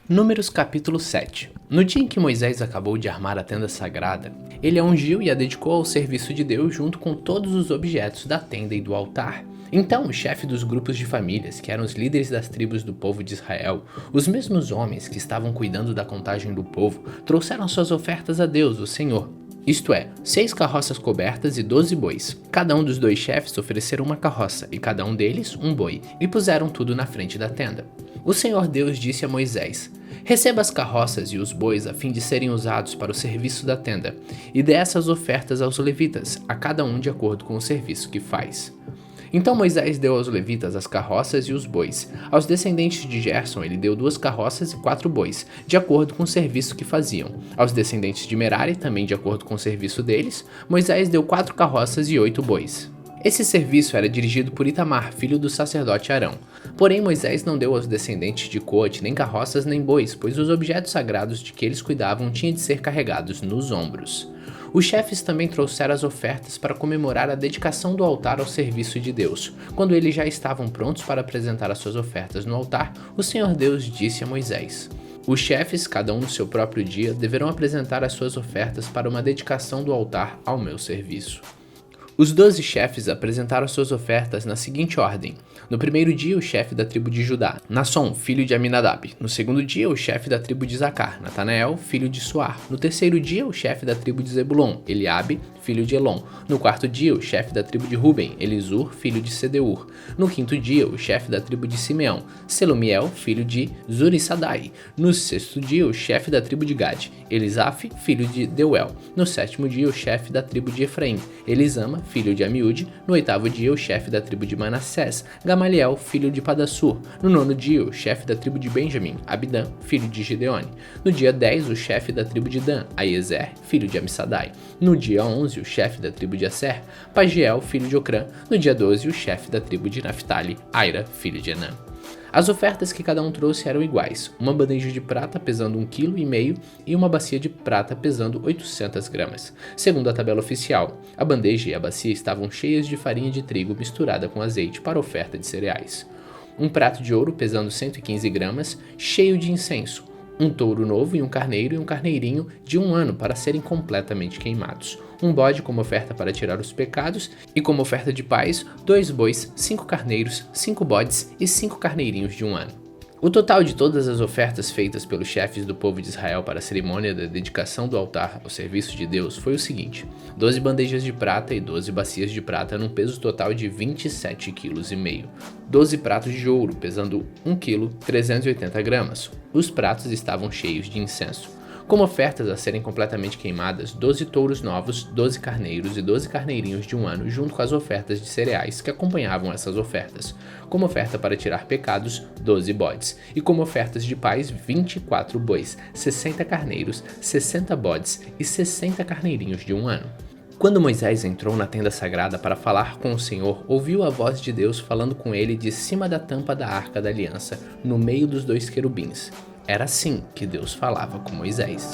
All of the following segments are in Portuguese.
Números capítulo 7. No dia em que Moisés acabou de armar a tenda sagrada, ele a ungiu e a dedicou ao serviço de Deus junto com todos os objetos da tenda e do altar. Então o chefe dos grupos de famílias, que eram os líderes das tribos do povo de Israel, os mesmos homens que estavam cuidando da contagem do povo, trouxeram suas ofertas a Deus, o Senhor. Isto é, 6 carroças cobertas e 12 bois. Cada um dos 2 chefes ofereceram uma carroça, e cada um deles um boi, e puseram tudo na frente da tenda. O Senhor Deus disse a Moisés: receba as carroças e os bois a fim de serem usados para o serviço da tenda, e dê essas ofertas aos levitas, a cada um de acordo com o serviço que faz. Então Moisés deu aos levitas as carroças e os bois. Aos descendentes de Gerson ele deu 2 carroças e 4 bois, de acordo com o serviço que faziam. Aos descendentes de Merari, também de acordo com o serviço deles, Moisés deu 4 carroças e 8 bois. Esse serviço era dirigido por Itamar, filho do sacerdote Arão. Porém Moisés não deu aos descendentes de Coate nem carroças nem bois, pois os objetos sagrados de que eles cuidavam tinham de ser carregados nos ombros. Os chefes também trouxeram as ofertas para comemorar a dedicação do altar ao serviço de Deus. Quando eles já estavam prontos para apresentar as suas ofertas no altar, o Senhor Deus disse a Moisés: os chefes, cada um no seu próprio dia, deverão apresentar as suas ofertas para uma dedicação do altar ao meu serviço. Os 12 chefes apresentaram suas ofertas na seguinte ordem. No primeiro dia, o chefe da tribo de Judá, Nasson, filho de Aminadab. No segundo dia, o chefe da tribo de Zacar, Natanael, filho de Suar. No terceiro dia, o chefe da tribo de Zebulon, Eliabe, filho de Elon. No quarto dia, o chefe da tribo de Ruben, Elisur, filho de Sedeur. No quinto dia, o chefe da tribo de Simeão, Selumiel, filho de Zurissadai. No sexto dia, o chefe da tribo de Gad, Elisaf, filho de Deuel. No sétimo dia, o chefe da tribo de Efraim, Elisama, filho de Amiúde. No oitavo dia, o chefe da tribo de Manassés, Gamaliel, filho de Padassur. No nono dia, o chefe da tribo de Benjamim, Abidã, filho de Gideone. No dia 10, o chefe da tribo de Dan, Aiezer, filho de Amissadai. No dia 11, o chefe da tribo de Asser, Pagiel, filho de Ocrã. No dia 12, o chefe da tribo de Naphtali, Aira, filho de Enã. As ofertas que cada um trouxe eram iguais, uma bandeja de prata pesando 1,5 kg e uma bacia de prata pesando 800 gramas. Segundo a tabela oficial, a bandeja e a bacia estavam cheias de farinha de trigo misturada com azeite para oferta de cereais. Um prato de ouro pesando 115 gramas, cheio de incenso, um touro novo e um carneirinho de 1 ano para serem completamente queimados. Um bode como oferta para tirar os pecados e como oferta de paz, 2 bois, 5 carneiros, 5 bodes e 5 carneirinhos de 1 ano. O total de todas as ofertas feitas pelos chefes do povo de Israel para a cerimônia da dedicação do altar ao serviço de Deus foi o seguinte: 12 bandejas de prata e 12 bacias de prata num peso total de 27,5 kg. 12 pratos de ouro pesando 1 kg, 380 gramas. Os pratos estavam cheios de incenso. Como ofertas a serem completamente queimadas, 12 touros novos, 12 carneiros e 12 carneirinhos de 1 ano, junto com as ofertas de cereais que acompanhavam essas ofertas. Como oferta para tirar pecados, 12 bodes. E como ofertas de paz, 24 bois, 60 carneiros, 60 bodes e 60 carneirinhos de 1 ano. Quando Moisés entrou na tenda sagrada para falar com o Senhor, ouviu a voz de Deus falando com ele de cima da tampa da arca da aliança, no meio dos 2 querubins. Era assim que Deus falava com Moisés.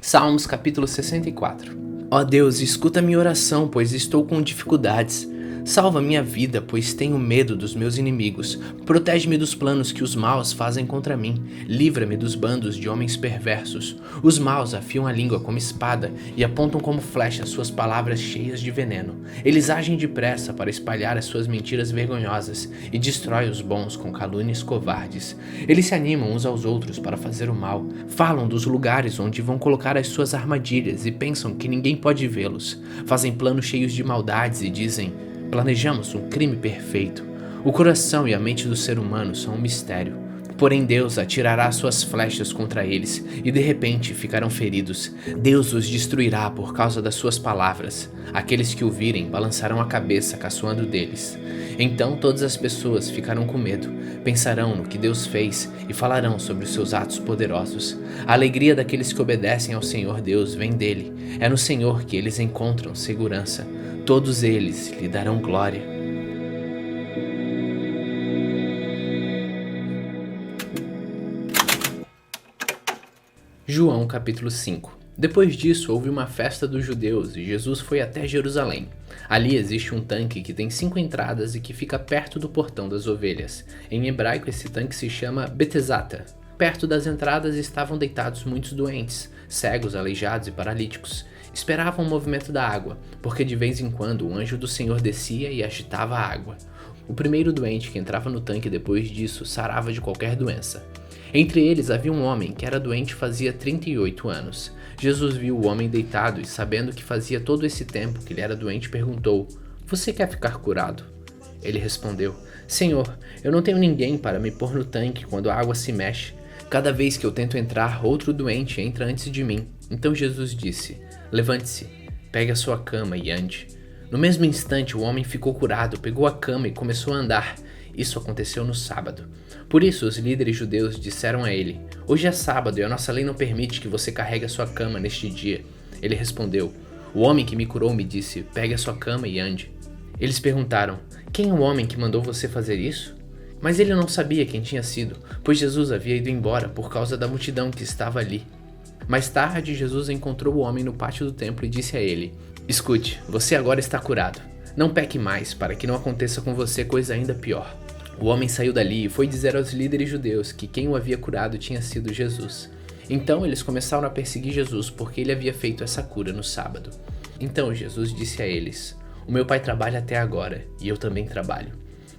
Salmos capítulo 64. Ó Deus, escuta minha oração, pois estou com dificuldades. Salva minha vida, pois tenho medo dos meus inimigos. Protege-me dos planos que os maus fazem contra mim. Livra-me dos bandos de homens perversos. Os maus afiam a língua como espada e apontam como flecha suas palavras cheias de veneno. Eles agem depressa para espalhar as suas mentiras vergonhosas e destrói os bons com calúnias covardes. Eles se animam uns aos outros para fazer o mal. Falam dos lugares onde vão colocar as suas armadilhas e pensam que ninguém pode vê-los. Fazem planos cheios de maldades e dizem: planejamos um crime perfeito. O coração e a mente do ser humano são um mistério. Porém Deus atirará suas flechas contra eles e de repente ficarão feridos. Deus os destruirá por causa das suas palavras. Aqueles que o virem balançarão a cabeça caçoando deles. Então todas as pessoas ficarão com medo, pensarão no que Deus fez e falarão sobre os seus atos poderosos. A alegria daqueles que obedecem ao Senhor Deus vem dele. É no Senhor que eles encontram segurança. Todos eles lhe darão glória. João capítulo 5. Depois disso, houve uma festa dos judeus e Jesus foi até Jerusalém. Ali existe um tanque que tem 5 entradas e que fica perto do portão das ovelhas. Em hebraico, esse tanque se chama Betesata. Perto das entradas estavam deitados muitos doentes, cegos, aleijados e paralíticos. Esperavam o movimento da água, porque de vez em quando o anjo do Senhor descia e agitava a água. O primeiro doente que entrava no tanque depois disso sarava de qualquer doença. Entre eles havia um homem que era doente fazia 38 anos. Jesus viu o homem deitado e, sabendo que fazia todo esse tempo que ele era doente, perguntou: "Você quer ficar curado?" Ele respondeu: "Senhor, eu não tenho ninguém para me pôr no tanque quando a água se mexe. Cada vez que eu tento entrar, outro doente entra antes de mim." Então Jesus disse: "Levante-se, pegue a sua cama e ande." No mesmo instante, o homem ficou curado, pegou a cama e começou a andar. Isso aconteceu no sábado. Por isso, os líderes judeus disseram a ele: "Hoje é sábado e a nossa lei não permite que você carregue a sua cama neste dia." Ele respondeu: "O homem que me curou me disse: pegue a sua cama e ande." Eles perguntaram: "Quem é o homem que mandou você fazer isso?" Mas ele não sabia quem tinha sido, pois Jesus havia ido embora por causa da multidão que estava ali. Mais tarde, Jesus encontrou o homem no pátio do templo e disse a ele: "Escute, você agora está curado. Não peque mais, para que não aconteça com você coisa ainda pior." O homem saiu dali e foi dizer aos líderes judeus que quem o havia curado tinha sido Jesus. Então eles começaram a perseguir Jesus porque ele havia feito essa cura no sábado. Então Jesus disse a eles: "O meu pai trabalha até agora, e eu também trabalho."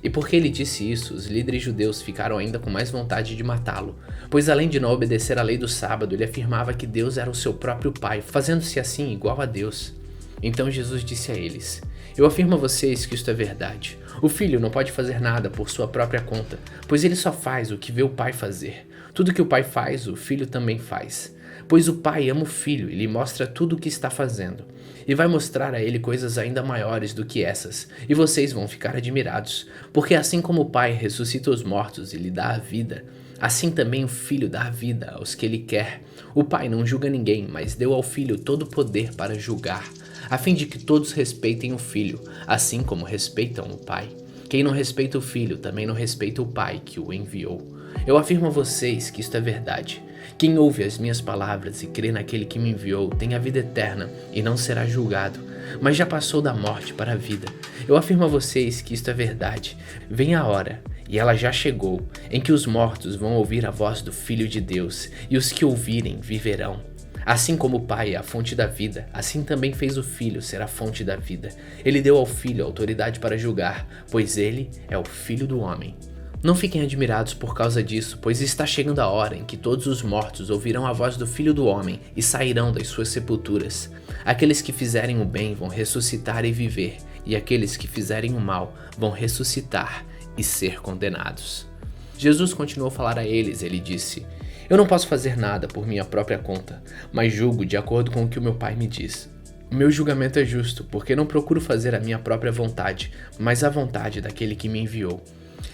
E porque ele disse isso, os líderes judeus ficaram ainda com mais vontade de matá-lo, pois além de não obedecer à lei do sábado, ele afirmava que Deus era o seu próprio pai, fazendo-se assim igual a Deus. Então Jesus disse a eles: "Eu afirmo a vocês que isto é verdade. O filho não pode fazer nada por sua própria conta, pois ele só faz o que vê o pai fazer. Tudo que o pai faz, o filho também faz. Pois o pai ama o filho e lhe mostra tudo o que está fazendo. E vai mostrar a ele coisas ainda maiores do que essas, e vocês vão ficar admirados, porque assim como o pai ressuscita os mortos e lhe dá a vida, assim também o filho dá a vida aos que ele quer. O pai não julga ninguém, mas deu ao filho todo o poder para julgar, a fim de que todos respeitem o filho, assim como respeitam o pai. Quem não respeita o filho também não respeita o pai que o enviou. Eu afirmo a vocês que isto é verdade. Quem ouve as minhas palavras e crê naquele que me enviou tem a vida eterna e não será julgado, mas já passou da morte para a vida. Eu afirmo a vocês que isto é verdade. Vem a hora, e ela já chegou, em que os mortos vão ouvir a voz do Filho de Deus, e os que ouvirem viverão. Assim como o Pai é a fonte da vida, assim também fez o Filho ser a fonte da vida. Ele deu ao Filho autoridade para julgar, pois ele é o Filho do homem. Não fiquem admirados por causa disso, pois está chegando a hora em que todos os mortos ouvirão a voz do Filho do Homem e sairão das suas sepulturas. Aqueles que fizerem o bem vão ressuscitar e viver, e aqueles que fizerem o mal vão ressuscitar e ser condenados. Jesus continuou a falar a eles, ele disse: "Eu não posso fazer nada por minha própria conta, mas julgo de acordo com o que o meu Pai me diz. O meu julgamento é justo, porque não procuro fazer a minha própria vontade, mas a vontade daquele que me enviou.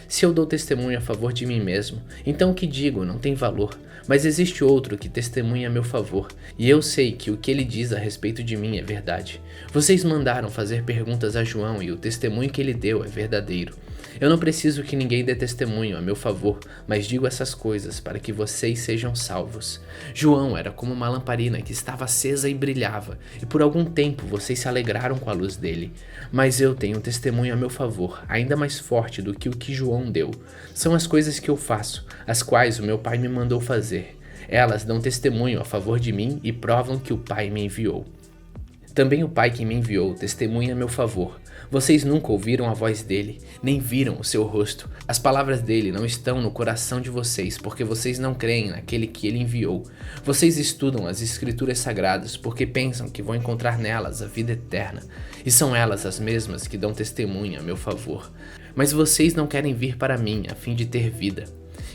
Se eu dou testemunho a favor de mim mesmo, então o que digo não tem valor, mas existe outro que testemunha a meu favor, e eu sei que o que ele diz a respeito de mim é verdade. Vocês mandaram fazer perguntas a João e o testemunho que ele deu é verdadeiro. Eu não preciso que ninguém dê testemunho a meu favor, mas digo essas coisas para que vocês sejam salvos. João era como uma lamparina que estava acesa e brilhava, e por algum tempo vocês se alegraram com a luz dele. Mas eu tenho um testemunho a meu favor, ainda mais forte do que o que João deu. São as coisas que eu faço, as quais o meu Pai me mandou fazer. Elas dão testemunho a favor de mim e provam que o Pai me enviou. Também o Pai que me enviou testemunha a meu favor. Vocês nunca ouviram a voz dele, nem viram o seu rosto. As palavras dele não estão no coração de vocês, porque vocês não creem naquele que ele enviou. Vocês estudam as Escrituras Sagradas, porque pensam que vão encontrar nelas a vida eterna. E são elas as mesmas que dão testemunho a meu favor. Mas vocês não querem vir para mim, a fim de ter vida.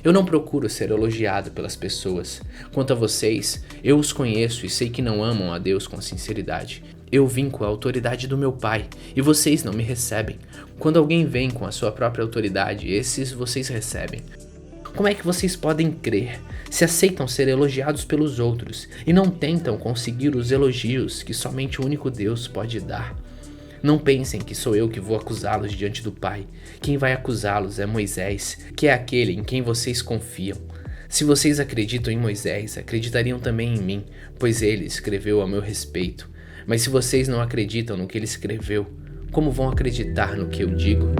Eu não procuro ser elogiado pelas pessoas. Quanto a vocês, eu os conheço e sei que não amam a Deus com sinceridade. Eu vim com a autoridade do meu Pai, e vocês não me recebem. Quando alguém vem com a sua própria autoridade, esses vocês recebem. Como é que vocês podem crer, se aceitam ser elogiados pelos outros, e não tentam conseguir os elogios que somente o único Deus pode dar? Não pensem que sou eu que vou acusá-los diante do Pai. Quem vai acusá-los é Moisés, que é aquele em quem vocês confiam. Se vocês acreditam em Moisés, acreditariam também em mim, pois ele escreveu a meu respeito. Mas se vocês não acreditam no que ele escreveu, como vão acreditar no que eu digo?